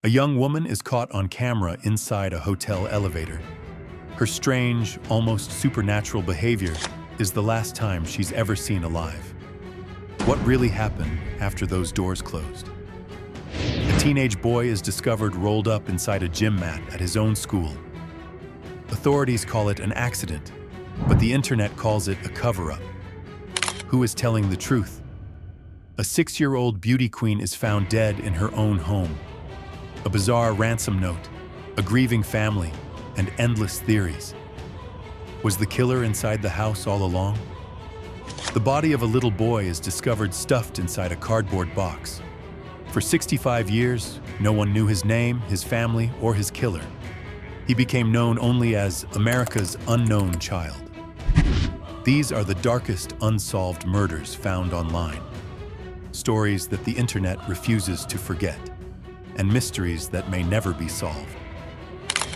A young woman is caught on camera inside a hotel elevator. Her strange, almost supernatural behavior is the last time she's ever seen alive. What really happened after those doors closed? A teenage boy is discovered rolled up inside a gym mat at his own school. Authorities call it an accident, but the internet calls it a cover-up. Who is telling the truth? A 6-year-old beauty queen is found dead in her own home. A bizarre ransom note, a grieving family, and endless theories. Was the killer inside the house all along? The body of a little boy is discovered stuffed inside a cardboard box. For 65 years, no one knew his name, his family, or his killer. He became known only as America's unknown child. These are the darkest unsolved murders found online. Stories that the internet refuses to forget, and mysteries that may never be solved.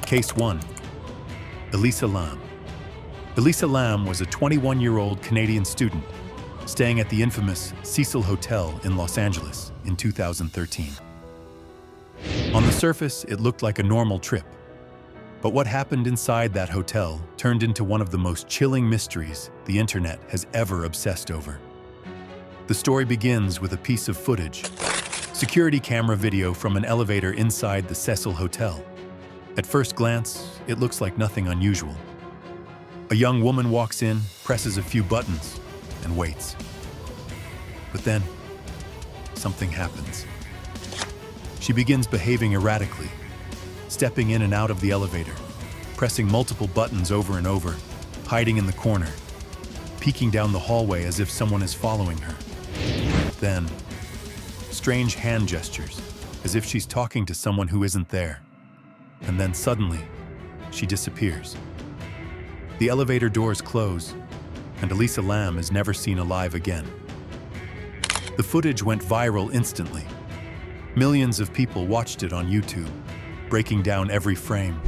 Case 1. Elisa Lam. Elisa Lam was a 21-year-old Canadian student staying at the infamous Cecil Hotel in Los Angeles in 2013. On the surface, it looked like a normal trip. But what happened inside that hotel turned into one of the most chilling mysteries the internet has ever obsessed over. The story begins with a piece of footage, security camera video from an elevator inside the Cecil Hotel. At first glance, it looks like nothing unusual. A young woman walks in, presses a few buttons, and waits. But then, something happens. She begins behaving erratically, stepping in and out of the elevator, pressing multiple buttons over and over, hiding in the corner, peeking down the hallway as if someone is following her. Then, strange hand gestures, as if she's talking to someone who isn't there. And then suddenly, she disappears. The elevator doors close, and Elisa Lam is never seen alive again. The footage went viral instantly. Millions of people watched it on YouTube, breaking down every frame.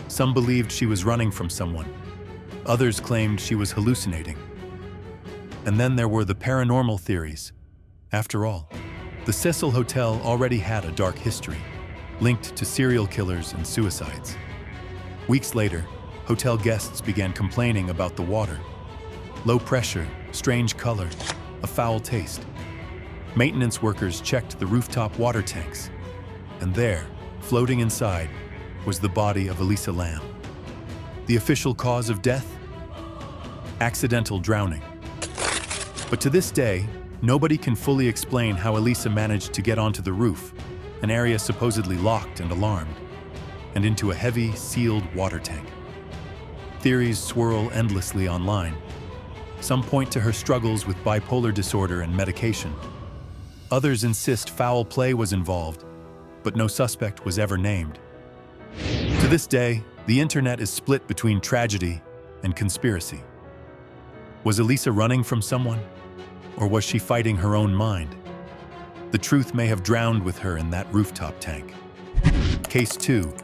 Some believed she was running from someone. Others claimed she was hallucinating. And then there were the paranormal theories. After all, the Cecil Hotel already had a dark history, linked to serial killers and suicides. Weeks later, hotel guests began complaining about the water. Low pressure, strange color, a foul taste. Maintenance workers checked the rooftop water tanks, and there, floating inside, was the body of Elisa Lam. The official cause of death? Accidental drowning. But to this day, nobody can fully explain how Elisa managed to get onto the roof, an area supposedly locked and alarmed, and into a heavy, sealed water tank. Theories swirl endlessly online. Some point to her struggles with bipolar disorder and medication. Others insist foul play was involved, but no suspect was ever named. To this day, the internet is split between tragedy and conspiracy. Was Elisa running from someone? Or was she fighting her own mind? The truth may have drowned with her in that rooftop tank. Case 2.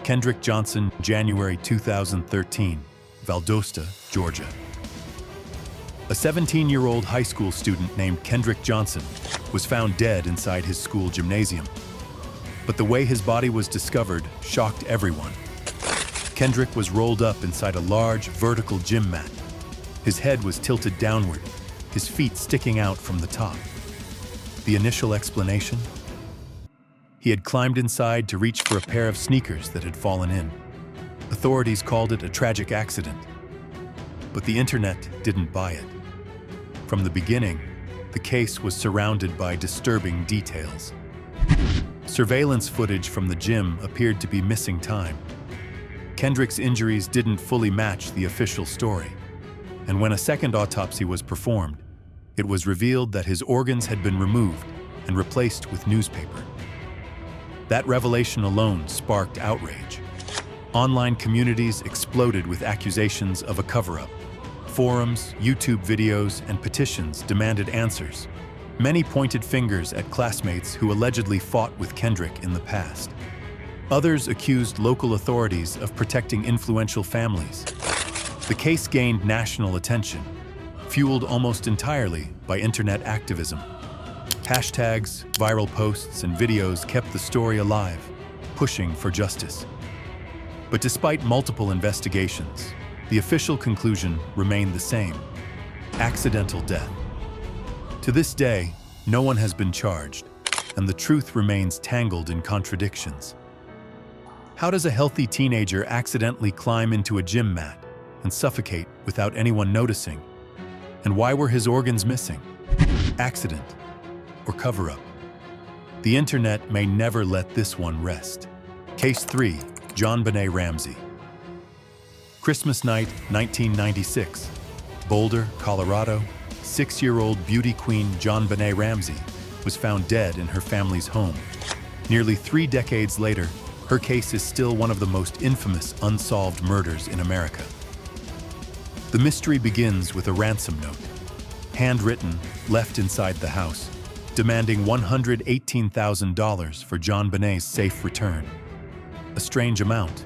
Kendrick Johnson, January 2013, Valdosta, Georgia. A 17-year-old high school student named Kendrick Johnson was found dead inside his school gymnasium. But the way his body was discovered shocked everyone. Kendrick was rolled up inside a large, vertical gym mat. His head was tilted downward, his feet sticking out from the top. The initial explanation? He had climbed inside to reach for a pair of sneakers that had fallen in. Authorities called it a tragic accident. But the internet didn't buy it. From the beginning, the case was surrounded by disturbing details. Surveillance footage from the gym appeared to be missing time. Kendrick's injuries didn't fully match the official story. And when a second autopsy was performed, it was revealed that his organs had been removed and replaced with newspaper. That revelation alone sparked outrage. Online communities exploded with accusations of a cover-up. Forums, YouTube videos, and petitions demanded answers. Many pointed fingers at classmates who allegedly fought with Kendrick in the past. Others accused local authorities of protecting influential families. The case gained national attention, fueled almost entirely by internet activism. Hashtags, viral posts, and videos kept the story alive, pushing for justice. But despite multiple investigations, the official conclusion remained the same: accidental death. To this day, no one has been charged, and the truth remains tangled in contradictions. How does a healthy teenager accidentally climb into a gym mat and suffocate without anyone noticing? And why were his organs missing? Accident or cover-up? The internet may never let this one rest. Case 3. JonBenét Ramsey. Christmas night, 1996. Boulder, Colorado. 6-year-old beauty queen JonBenét Ramsey was found dead in her family's home. Nearly 3 decades later, her case is still one of the most infamous unsolved murders in America. The mystery begins with a ransom note, handwritten, left inside the house, demanding $118,000 for JonBenét's safe return. A strange amount,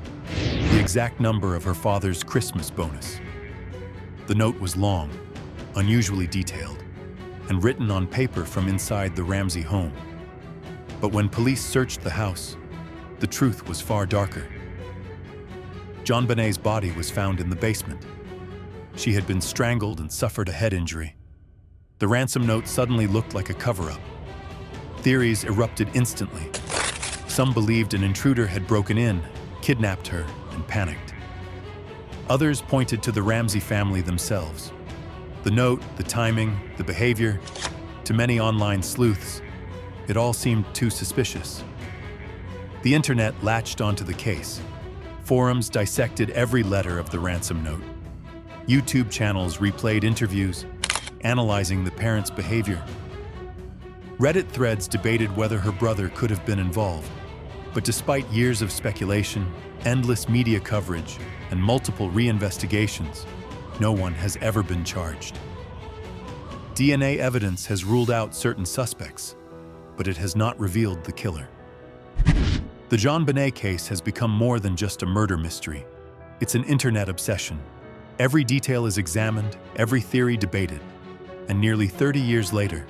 the exact number of her father's Christmas bonus. The note was long, unusually detailed, and written on paper from inside the Ramsey home. But when police searched the house, the truth was far darker. JonBenét's body was found in the basement. She had been strangled and suffered a head injury. The ransom note suddenly looked like a cover-up. Theories erupted instantly. Some believed an intruder had broken in, kidnapped her, and panicked. Others pointed to the Ramsey family themselves. The note, the timing, the behavior, to many online sleuths, it all seemed too suspicious. The internet latched onto the case. Forums dissected every letter of the ransom note. YouTube channels replayed interviews, analyzing the parents' behavior. Reddit threads debated whether her brother could have been involved. But despite years of speculation, endless media coverage, and multiple reinvestigations, no one has ever been charged. DNA evidence has ruled out certain suspects, but it has not revealed the killer. The JonBenét case has become more than just a murder mystery. It's an internet obsession. Every detail is examined, every theory debated, and nearly 30 years later,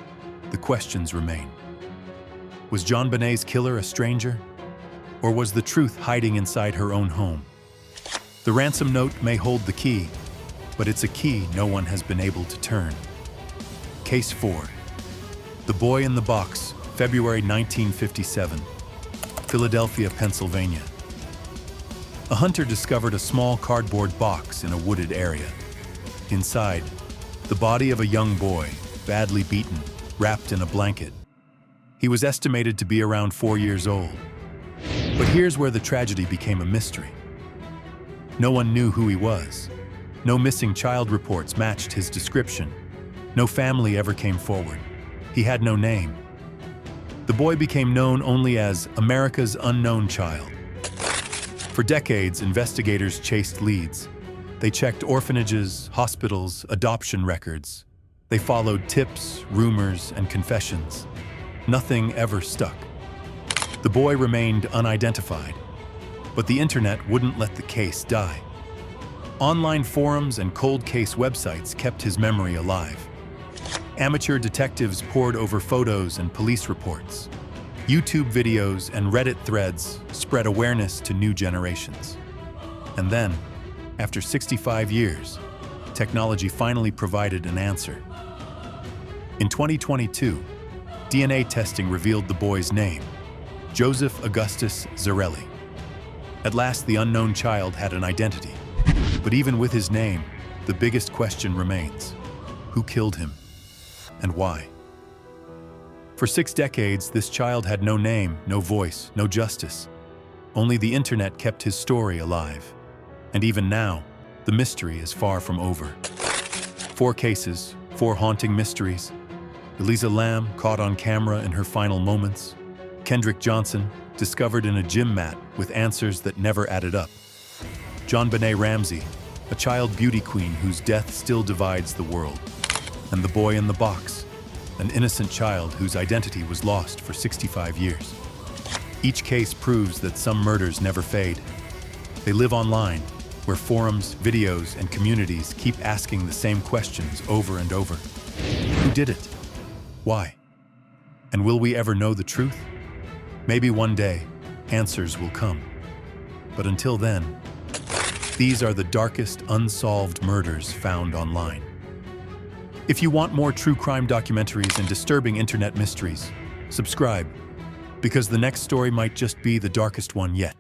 the questions remain. Was JonBenét's killer a stranger? Or was the truth hiding inside her own home? The ransom note may hold the key, but it's a key no one has been able to turn. Case 4. The Boy in the Box, February 1957. Philadelphia, Pennsylvania. A hunter discovered a small cardboard box in a wooded area. Inside, the body of a young boy, badly beaten, wrapped in a blanket. He was estimated to be around 4 years old. But here's where the tragedy became a mystery. No one knew who he was. No missing child reports matched his description. No family ever came forward. He had no name. The boy became known only as America's unknown child. For decades, investigators chased leads. They checked orphanages, hospitals, adoption records. They followed tips, rumors, and confessions. Nothing ever stuck. The boy remained unidentified, but the internet wouldn't let the case die. Online forums and cold case websites kept his memory alive. Amateur detectives pored over photos and police reports. YouTube videos and Reddit threads spread awareness to new generations. And then, after 65 years, technology finally provided an answer. In 2022, DNA testing revealed the boy's name, Joseph Augustus Zarelli. At last, the unknown child had an identity. But even with his name, the biggest question remains: who killed him? And why? For 6 decades, this child had no name, no voice, no justice. Only the internet kept his story alive. And even now, the mystery is far from over. 4 cases, 4 haunting mysteries. Elisa Lam caught on camera in her final moments. Kendrick Johnson discovered in a gym mat with answers that never added up. JonBenét Ramsey, a child beauty queen whose death still divides the world. And the boy in the box, an innocent child whose identity was lost for 65 years. Each case proves that some murders never fade. They live online, where forums, videos, and communities keep asking the same questions over and over. Who did it? Why? And will we ever know the truth? Maybe one day, answers will come. But until then, these are the darkest unsolved murders found online. If you want more true crime documentaries and disturbing internet mysteries, subscribe, because the next story might just be the darkest one yet.